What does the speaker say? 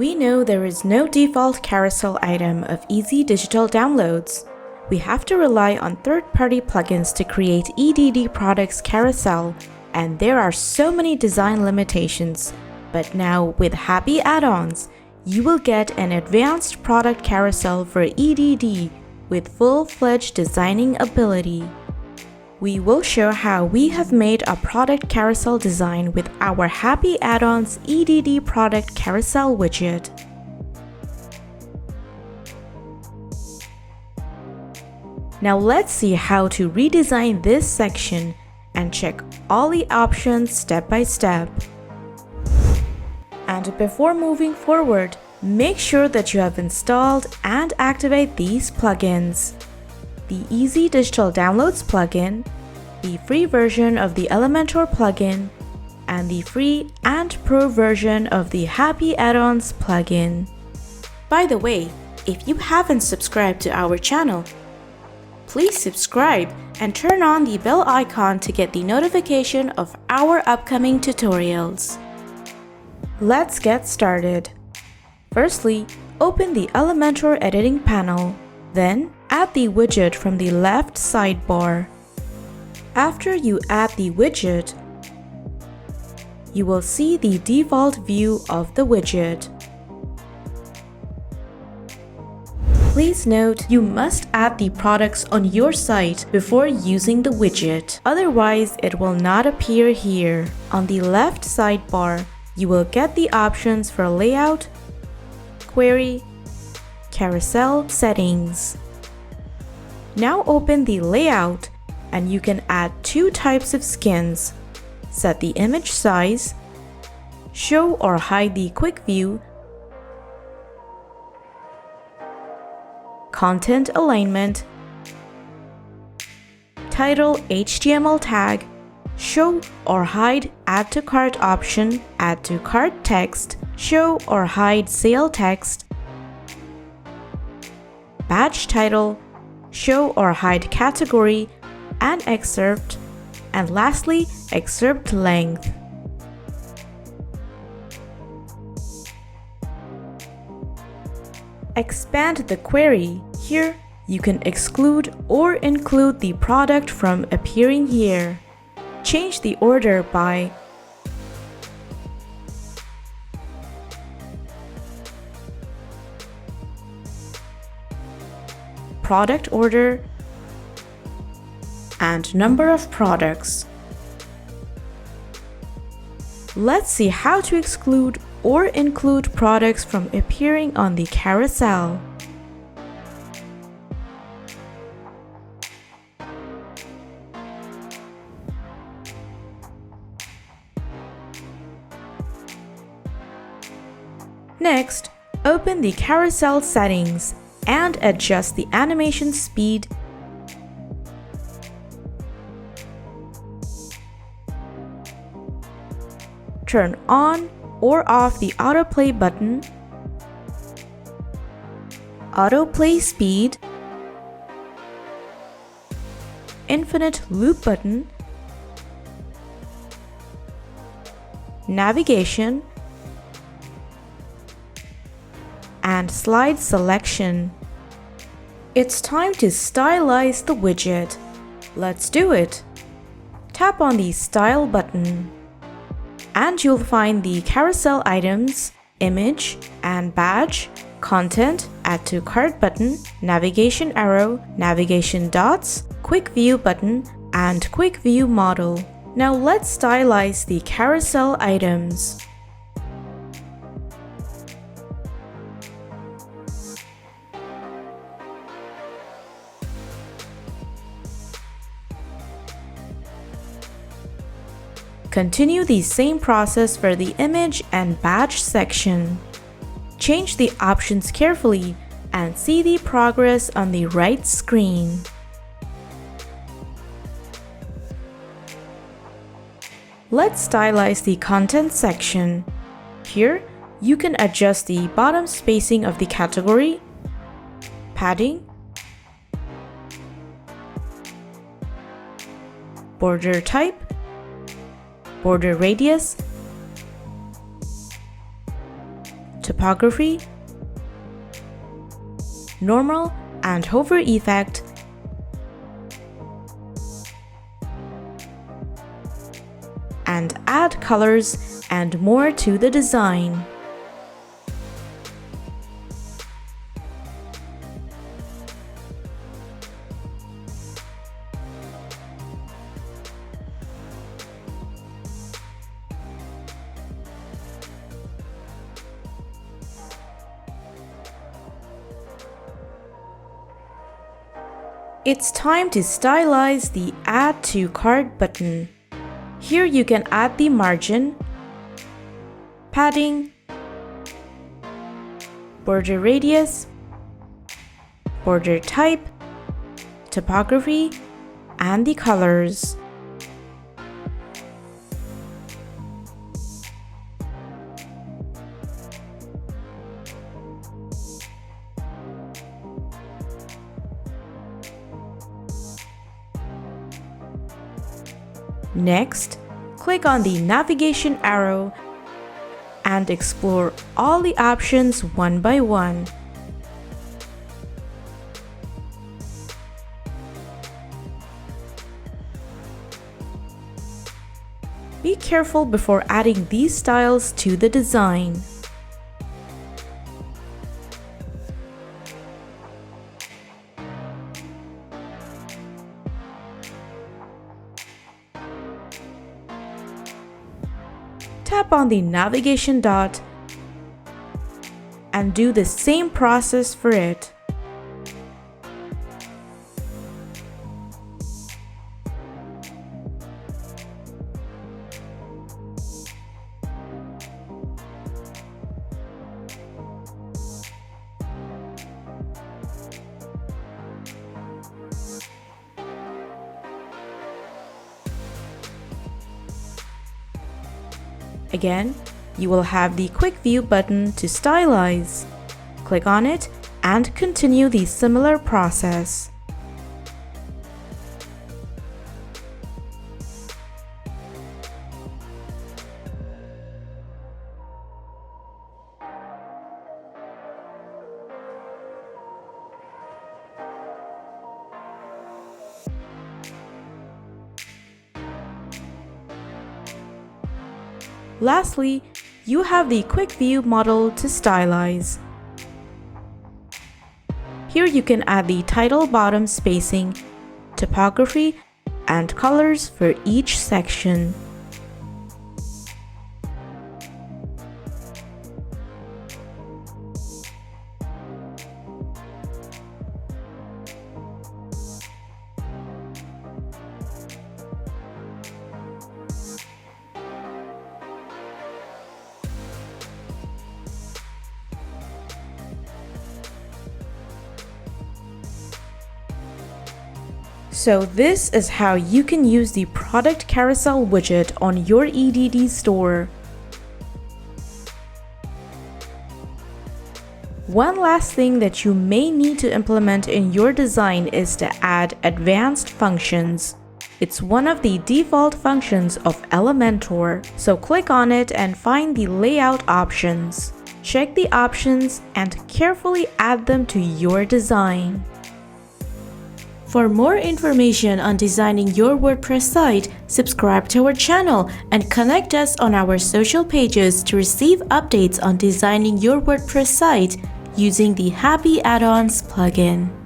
We know there is no default carousel item of easy digital downloads. We have to rely on third-party plugins to create EDD Product's carousel, and there are so many design limitations. But now with Happy Addons, you will get an advanced product carousel for EDD with full-fledged designing ability. We will show how we have made a product carousel design with our Happy Addons EDD Product Carousel Widget. Now let's see how to redesign this section and check all the options step by step. And before moving forward, make sure that you have installed and activate these plugins: the Easy Digital Downloads plugin, the free version of the Elementor plugin, and the free and pro version of the Happy Addons plugin. By the way, if you haven't subscribed to our channel, please subscribe and turn on the bell icon to get the notification of our upcoming tutorials. Let's get started. Firstly, open the Elementor editing panel, then add the widget from the left sidebar. After you add the widget, you will see the default view of the widget. Please note, you must add the products on your site before using the widget, otherwise it will not appear here. On the left sidebar, you will get the options for layout, query, carousel settings. Now open the layout and you can add two types of skins. Set the image size, show or hide the quick view, content alignment, title HTML tag, show or hide add to cart option, add to cart text, show or hide sale text, badge title, show or hide category and excerpt, and lastly, excerpt length. Expand the query. Here, you can exclude or include the product from appearing here. Change the order by product order and number of products. Let's see how to exclude or include products from appearing on the carousel. Next, open the carousel settings and adjust the animation speed, turn on or off the autoplay button, autoplay speed, infinite loop button, navigation, and slide selection. It's time to stylize the widget. Let's do it. Tap on the Style button, and you'll find the carousel items, image and badge, content, add to cart button, navigation arrow, navigation dots, quick view button, and quick view model. Now let's stylize the carousel items. Continue the same process for the image and badge section. Change the options carefully and see the progress on the right screen. Let's stylize the content section. Here, you can adjust the bottom spacing of the category, padding, border type, border radius, typography, normal and hover effect, and add colors and more to the design. It's time to stylize the Add to Cart button. Here you can add the margin, padding, border radius, border type, typography, and the colors. Next, click on the navigation arrow and explore all the options one by one. Be careful before adding these styles to the design. Tap on the navigation dot and do the same process for it. Again, you will have the Quick View button to stylize. Click on it and continue the similar process. Lastly, you have the Quick View model to stylize. Here you can add the title bottom spacing, typography, and colors for each section. So this is how you can use the Product Carousel widget on your EDD store. One last thing that you may need to implement in your design is to add advanced functions. It's one of the default functions of Elementor, so click on it and find the layout options. Check the options and carefully add them to your design. For more information on designing your WordPress site, subscribe to our channel and connect us on our social pages to receive updates on designing your WordPress site using the Happy Addons plugin.